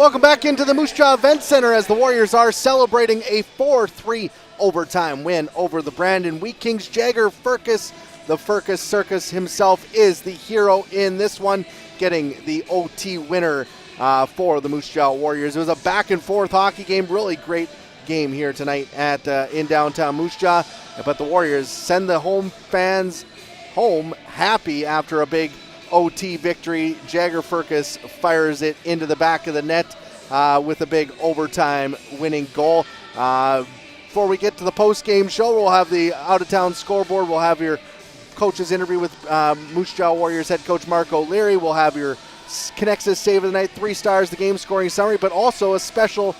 Welcome back into the Moose Jaw Event Center as the Warriors are celebrating a 4-3 overtime win over the Brandon Wheat Kings. Jagger Firkus, the Firkus Circus himself, is the hero in this one, getting the OT winner for the Moose Jaw Warriors. It was a back-and-forth hockey game, really great game here tonight at in downtown Moose Jaw, but the Warriors send the home fans home happy after a big OT victory. Jagger Firkus fires it into the back of the net with a big overtime winning goal. Before we get to the post-game show, we'll have the out-of-town scoreboard. We'll have your coach's interview with Moose Jaw Warriors head coach Mark O'Leary. We'll have your Connexus Save of the Night, 3 stars, the game scoring summary, but also a special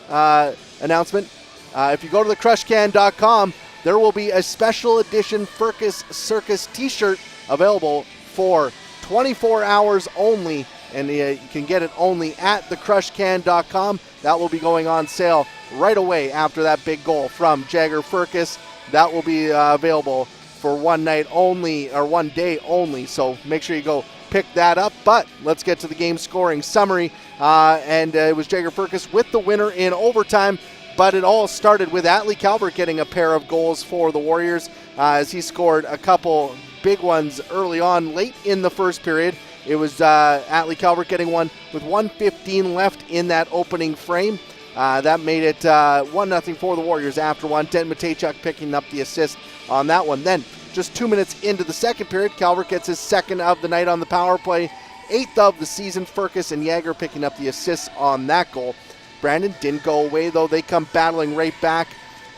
announcement. If you go to thecrushcan.com, there will be a special edition Firkus Circus t-shirt available for 24 hours only, and you can get it only at thecrushcan.com. That will be going on sale right away after that big goal from Jagger Firkus. That will be available for one night only, or one day only, so make sure you go pick that up. But let's get to the game scoring summary, and it was Jagger Firkus with the winner in overtime. But it all started with Atlee Calvert getting a pair of goals for the Warriors as he scored a couple big ones early on late in the first period. It was Atlee Calvert getting one with 1:15 left in that opening frame. That made it 1-0 for the Warriors after one. Den Matejchuk picking up the assist on that one. Then just 2 minutes into the second period, Calvert gets his second of the night on the power play, 8th of the season. Firkus and Jagger picking up the assists on that goal. Brandon didn't go away, though. They come battling right back.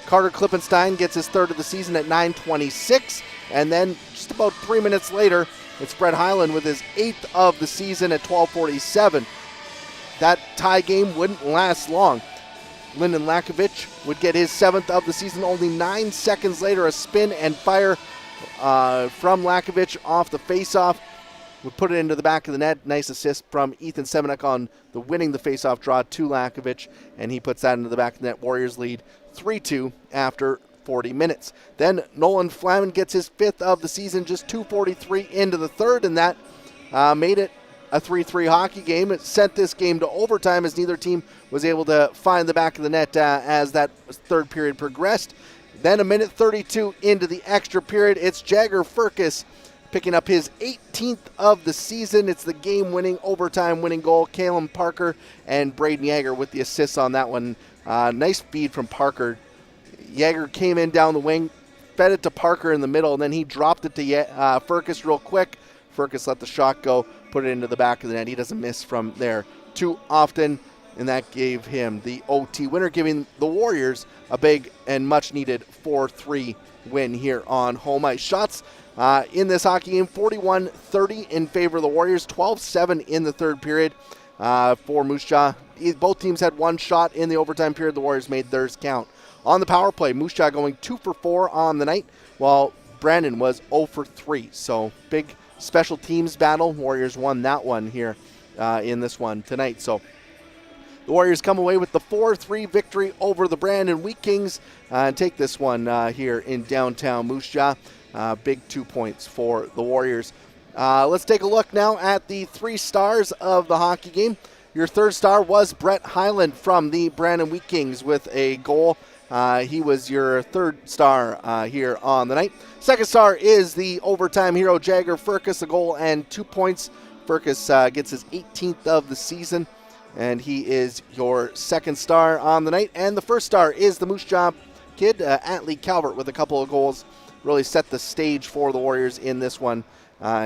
Carter Klippenstein gets his third of the season at 9:26. And then just about 3 minutes later, it's Brett Hyland with his 8th of the season at 12:47. That tie game wouldn't last long. Lyndon Lakovic would get his 7th of the season only 9 seconds later. A spin and fire from Lakovic off the faceoff would put it into the back of the net. Nice assist from Ethan Semenuk on the winning the faceoff draw to Lakovic, and he puts that into the back of the net. Warriors lead 3-2 after 40 minutes. Then Nolan Flaman gets his 5th of the season, just 2:43 into the third, and that made it a 3-3 hockey game. It sent this game to overtime as neither team was able to find the back of the net as that third period progressed. Then a minute 32 into the extra period, it's Jagger Firkus picking up his 18th of the season. It's the game-winning, overtime-winning goal. Caleb Parker and Braden Jagger with the assists on that one. Nice feed from Parker. Jagger came in down the wing, fed it to Parker in the middle, and then he dropped it to Firkus real quick. Firkus let the shot go, put it into the back of the net. He doesn't miss from there too often, and that gave him the OT winner, giving the Warriors a big and much-needed 4-3 win here on home ice. Shots in this hockey game, 41-30 in favor of the Warriors, 12-7 in the third period for Moose Jaw. Both teams had one shot in the overtime period. The Warriors made theirs count. On the power play, Moose Jaw going 2 for 4 on the night, while Brandon was 0 for 3. So big special teams battle. Warriors won that one here in this one tonight. So the Warriors come away with the 4-3 victory over the Brandon Wheat Kings and take this one here in downtown Moose Jaw. Big 2 points for the Warriors. Let's take a look now at the 3 stars of the hockey game. Your third star was Brett Hyland from the Brandon Wheat Kings with a goal. He was your third star here on the night. Second star is the overtime hero Jagger Firkus, a goal and 2 points. Firkus gets his 18th of the season, and he is your second star on the night. And the first star is the Moose Jaw kid, Atlee Calvert, with a couple of goals. Really set the stage for the Warriors in this one.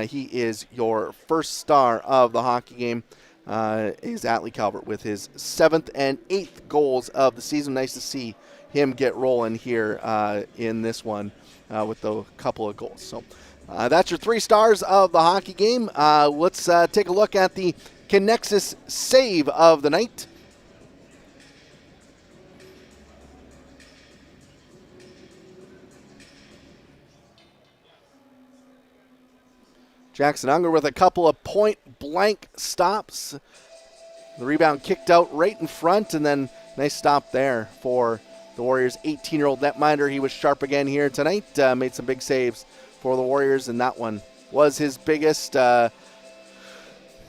He is your first star of the hockey game. Is Atlee Calvert with his 7th and 8th goals of the season. Nice to see him get rolling here in this one with a couple of goals. So that's your 3 stars of the hockey game. Let's take a look at the Connexus save of the night. Jackson Unger with a couple of point-blank stops. The rebound kicked out right in front, and then nice stop there for the Warriors' 18-year-old netminder. He was sharp again here tonight, made some big saves for the Warriors, and that one was his biggest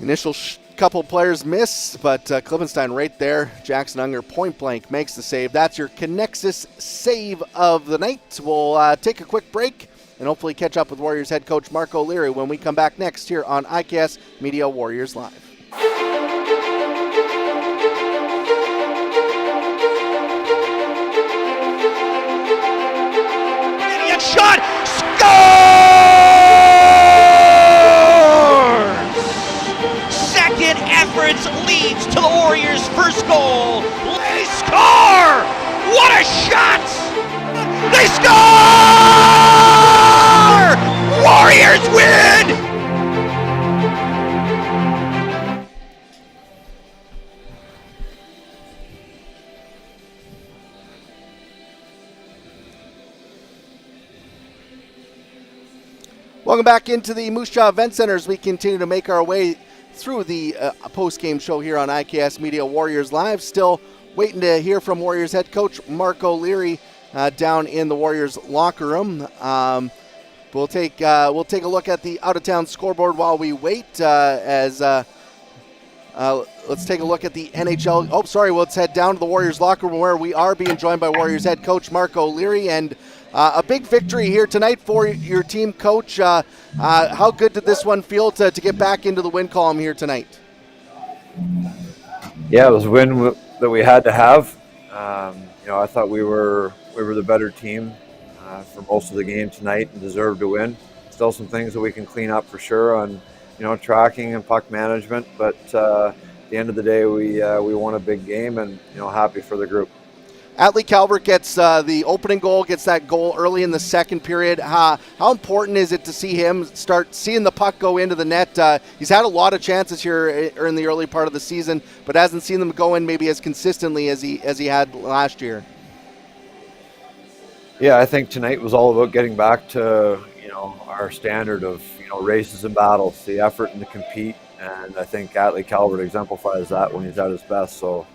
initial couple players miss, but Klivenstein right there. Jackson Unger point blank makes the save. That's your Connexus save of the night. We'll take a quick break and hopefully catch up with Warriors head coach Marc O'Leary when we come back next here on IKS Media Warriors Live. Shot! Scores! Second efforts leads to the Warriors' first goal. They score! What a shot! They score! Warriors win! Welcome back into the Moose Jaw Event Center as we continue to make our way through the post-game show here on IKS Media Warriors Live. Still waiting to hear from Warriors head coach Marc O'Leary down in the Warriors locker room. We'll take a look at the out-of-town scoreboard while we wait. Let's take a look at the NHL. Oh, sorry. Let's head down to the Warriors locker room where we are being joined by Warriors head coach Marc O'Leary. And a big victory here tonight for your team, Coach. How good did this one feel to get back into the win column here tonight? Yeah, it was a win that we had to have. I thought we were the better team for most of the game tonight and deserved to win. Still some things that we can clean up for sure on, tracking and puck management. But at the end of the day, we won a big game and, happy for the group. Atlee Calvert gets the opening goal, gets that goal early in the second period. How important is it to see him start seeing the puck go into the net? He's had a lot of chances here in the early part of the season, but hasn't seen them go in maybe as consistently as he had last year. Yeah, I think tonight was all about getting back to our standard of races and battles, the effort and to compete, and I think Atlee Calvert exemplifies that when he's at his best. So.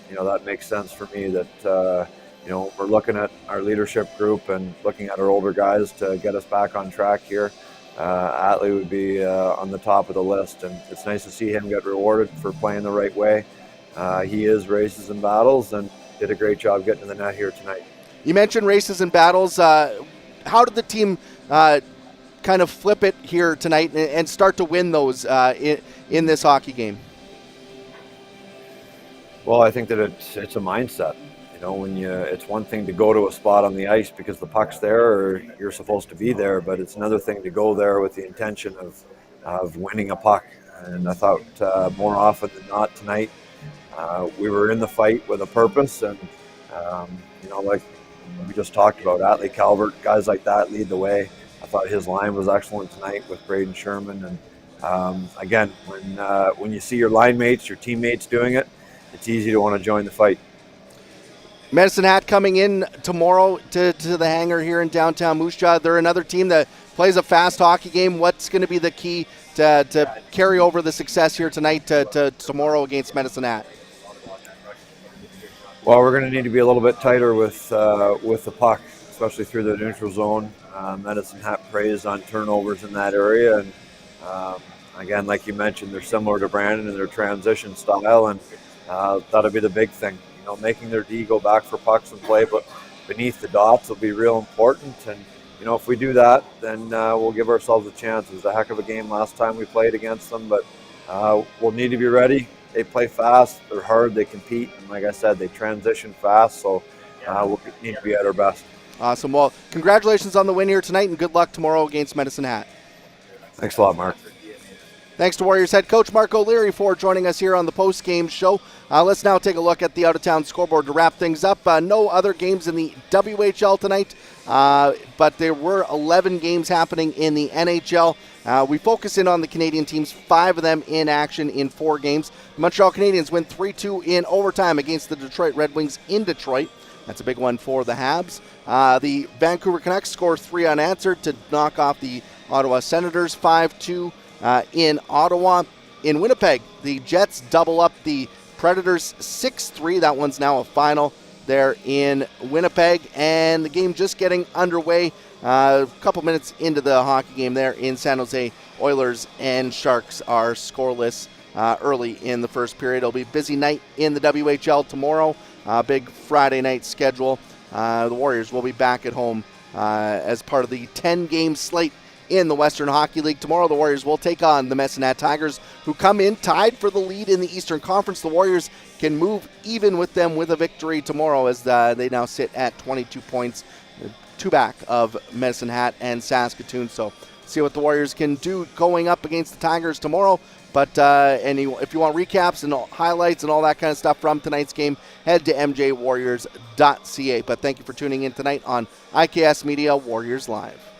That makes sense for me that, we're looking at our leadership group and looking at our older guys to get us back on track here. Atlee would be on the top of the list, and it's nice to see him get rewarded for playing the right way. He is races and battles and did a great job getting to the net here tonight. You mentioned races and battles. How did the team kind of flip it here tonight and start to win those in this hockey game? Well, I think that it's a mindset. It's one thing to go to a spot on the ice because the puck's there or you're supposed to be there, but it's another thing to go there with the intention of winning a puck. And I thought more often than not tonight, we were in the fight with a purpose. And, like we just talked about, Atlee Calvert, guys like that lead the way. I thought his line was excellent tonight with Braden Sherman. And again, when you see your line mates, your teammates doing it, it's easy to want to join the fight. Medicine Hat coming in tomorrow to the hangar here in downtown Moose Jaw. They're another team that plays a fast hockey game. What's going to be the key to carry over the success here tonight to tomorrow against Medicine Hat? Well, we're going to need to be a little bit tighter with the puck, especially through the neutral zone. Medicine Hat preys on turnovers in that area. And again, like you mentioned, they're similar to Brandon in their transition style. And that'll be the big thing, making their D go back for pucks and play, but beneath the dots will be real important. And, if we do that, then we'll give ourselves a chance. It was a heck of a game last time we played against them, but we'll need to be ready. They play fast, they're hard, they compete, and like I said, they transition fast, so we'll need to be at our best. Awesome. Well, congratulations on the win here tonight, and good luck tomorrow against Medicine Hat. Thanks a lot, Mark. Thanks to Warriors head coach Marc O'Leary for joining us here on the post-game show. Let's now take a look at the out-of-town scoreboard to wrap things up. No other games in the WHL tonight, but there were 11 games happening in the NHL. We focus in on the Canadian teams, 5 of them in action in 4 games. The Montreal Canadiens win 3-2 in overtime against the Detroit Red Wings in Detroit. That's a big one for the Habs. The Vancouver Canucks score 3 unanswered to knock off the Ottawa Senators 5-2. In Ottawa. In Winnipeg, the Jets double up the Predators 6-3. That one's now a final there in Winnipeg. And the game just getting underway. A couple minutes into the hockey game there in San Jose. Oilers and Sharks are scoreless early in the first period. It'll be a busy night in the WHL tomorrow. Big Friday night schedule. The Warriors will be back at home as part of the 10-game slate in the Western Hockey League. Tomorrow, the Warriors will take on the Medicine Hat Tigers, who come in tied for the lead in the Eastern Conference. The Warriors can move even with them with a victory tomorrow, as they now sit at 22 points, 2 back of Medicine Hat and Saskatoon. So see what the Warriors can do going up against the Tigers tomorrow. But if you want recaps and highlights and all that kind of stuff from tonight's game, head to mjwarriors.ca. But thank you for tuning in tonight on IKS Media Warriors Live.